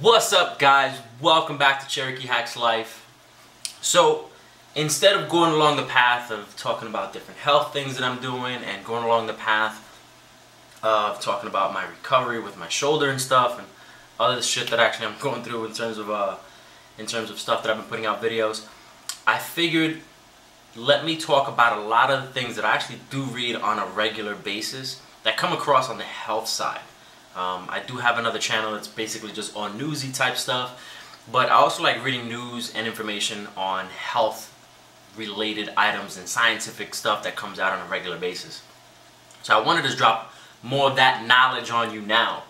What's up, guys? Welcome back to Cherokee Hacks Life. So instead of going along the path of talking about different health things that I'm doing and going along the path of talking about my recovery with my shoulder and stuff and other shit that actually I'm going through in terms of stuff that I've been putting out videos, I figured let me talk about a lot of the things that I actually do read on a regular basis that come across on the health side. I do have another channel that's basically just on newsy type stuff, but I also like reading news and information on health related items and scientific stuff that comes out on a regular basis. So I wanted to drop more of that knowledge on you now.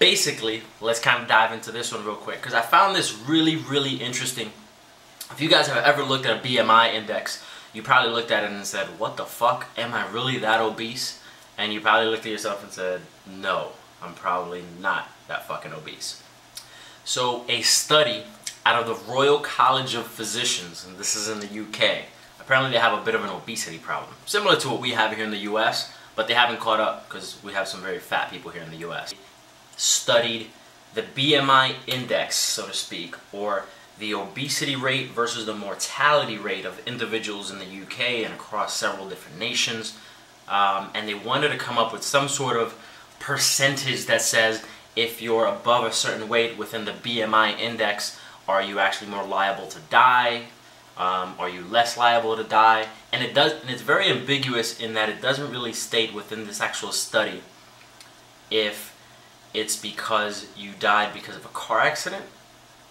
Basically, let's kind of dive into this one real quick because I found this really interesting. If you guys have ever looked at a BMI index, you probably looked at it and said, what the fuck, am I really that obese? And you probably looked at yourself and said, no, I'm probably not that fucking obese. So a study out of the Royal College of Physicians, and this is in the UK, apparently they have a bit of an obesity problem. Similar to what we have here in the US, but they haven't caught up because we have some very fat people here in the US. Studied the BMI index, so to speak, or the obesity rate versus the mortality rate of individuals in the UK and across several different nations. And they wanted to come up with some sort of percentage that says if you're above a certain weight within the BMI index, are you actually more liable to die? Are you less liable to die? And it's very ambiguous in that it doesn't really state within this actual study if it's because you died because of a car accident.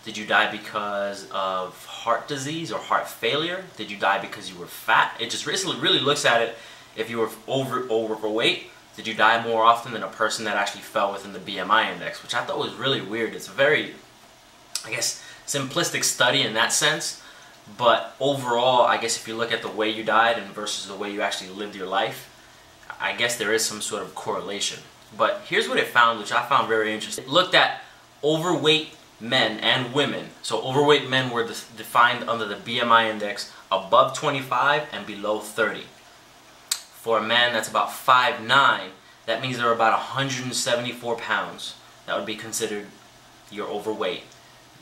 Did you die because of heart disease or heart failure? Did you die because you were fat? It just really looks at it if you were overweight. Did you die more often than a person that actually fell within the BMI index? Which I thought was really weird. It's a very, I guess, simplistic study in that sense. But overall, I guess if you look at the way you died and versus the way you actually lived your life, I guess there is some sort of correlation. But here's what it found, which I found very interesting. It looked at overweight men and women. So overweight men were defined under the BMI index above 25 and below 30. For a man that's about 5'9", that means they're about 174 pounds. That would be considered you're overweight.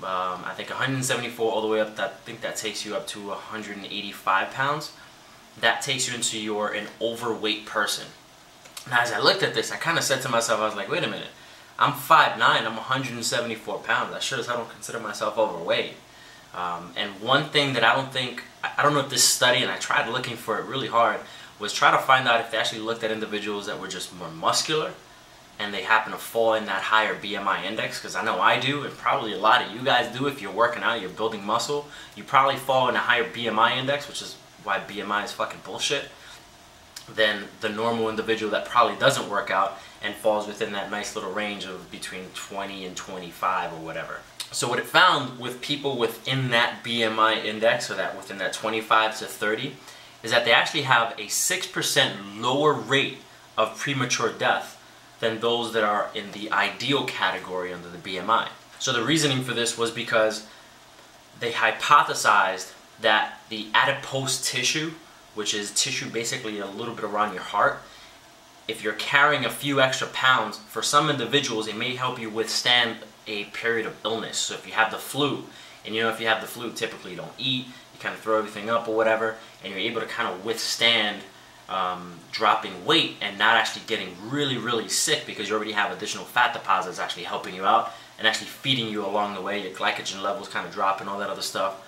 I think 174 all the way up, I think that takes you up to 185 pounds. That takes you into you're an overweight person. Now as I looked at this, I kind of said to myself, I was like, wait a minute, I'm 5'9", I'm 174 pounds. I sure as hell don't consider myself overweight. And one thing that I don't know if this study, and I tried looking for it really hard, was try to find out if they actually looked at individuals that were just more muscular and they happen to fall in that higher BMI index, because I know I do, and probably a lot of you guys do. If you're working out, you're building muscle, you probably fall in a higher BMI index, which is why BMI is fucking bullshit, than the normal individual that probably doesn't work out and falls within that nice little range of between 20 and 25 or whatever. So what it found with people within that BMI index, or that within that 25 to 30, is that they actually have a 6% lower rate of premature death than those that are in the ideal category under the BMI. So the reasoning for this was because they hypothesized that the adipose tissue, which is tissue basically a little bit around your heart, if you're carrying a few extra pounds, for some individuals it may help you withstand a period of illness. So if you have the flu, and you know if you have the flu, typically you don't eat, you kind of throw everything up or whatever, and you're able to kind of withstand dropping weight and not actually getting really sick because you already have additional fat deposits actually helping you out and actually feeding you along the way. Your glycogen levels kind of drop and all that other stuff.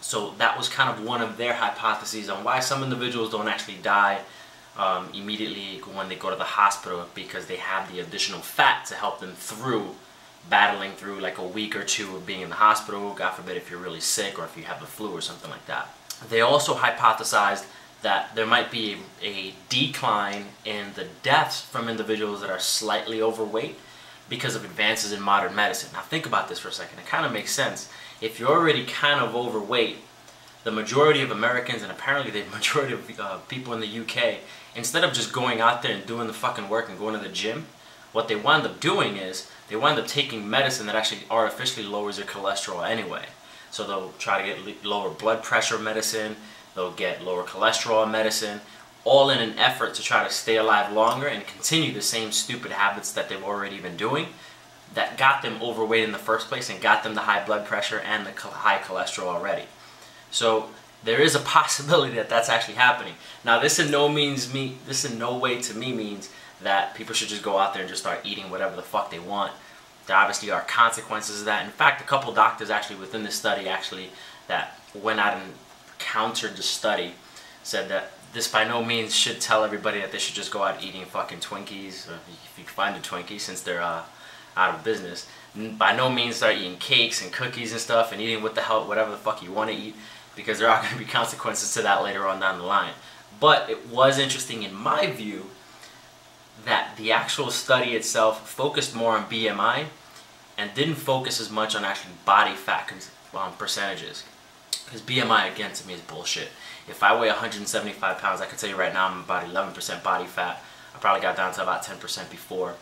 So that was kind of one of their hypotheses on why some individuals don't actually die immediately when they go to the hospital, because they have the additional fat to help them through battling through like a week or two of being in the hospital, God forbid if you're really sick or if you have the flu or something like that. They also hypothesized that there might be a decline in the deaths from individuals that are slightly overweight because of advances in modern medicine. Now think about this for a second. It kind of makes sense. If you're already kind of overweight, the majority of Americans, and apparently the majority of people in the UK, instead of just going out there and doing the fucking work and going to the gym, what they wind up doing is they wind up taking medicine that actually artificially lowers their cholesterol anyway. So they'll try to get lower blood pressure medicine, they'll get lower cholesterol medicine, all in an effort to try to stay alive longer and continue the same stupid habits that they've already been doing. that got them overweight in the first place and got them the high blood pressure and the high cholesterol already. So there is a possibility that that's actually happening. Now, this in no way to me means that people should just go out there and just start eating whatever the fuck they want. There obviously are consequences of that. In fact, a couple doctors actually within this study that went out and countered the study said that this by no means should tell everybody that they should just go out eating fucking Twinkies, or if you can find a Twinkie since they're out of business. By no means start eating cakes and cookies and stuff and eating whatever the fuck you want to eat, because there are going to be consequences to that later on down the line. But it was interesting in my view that the actual study itself focused more on BMI and didn't focus as much on actually body fat percentages. Because BMI, again, to me is bullshit. If I weigh 175 pounds, I can tell you right now I'm about 11% body fat. I probably got down to about 10% before.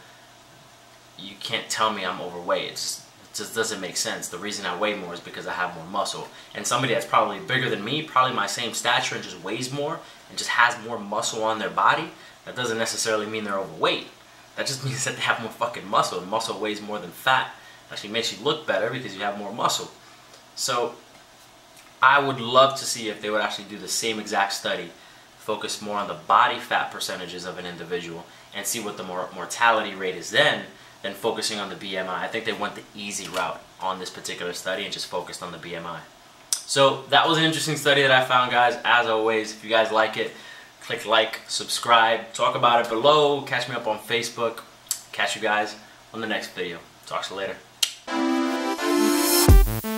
You can't tell me I'm overweight. It just doesn't make sense. The reason I weigh more is because I have more muscle. And somebody that's probably bigger than me, probably my same stature, and just weighs more and just has more muscle on their body, that doesn't necessarily mean they're overweight. That just means that they have more fucking muscle, and muscle weighs more than fat. It actually makes you look better because you have more muscle. So I would love to see if they would actually do the same exact study, focus more on the body fat percentages of an individual, and see what the mortality rate is then, than focusing on the BMI. I think they went the easy route on this particular study and just focused on the BMI. So that was an interesting study that I found, guys. As always, if you guys like it, click like, subscribe, talk about it below, catch me up on Facebook. Catch you guys on the next video. Talk to you later.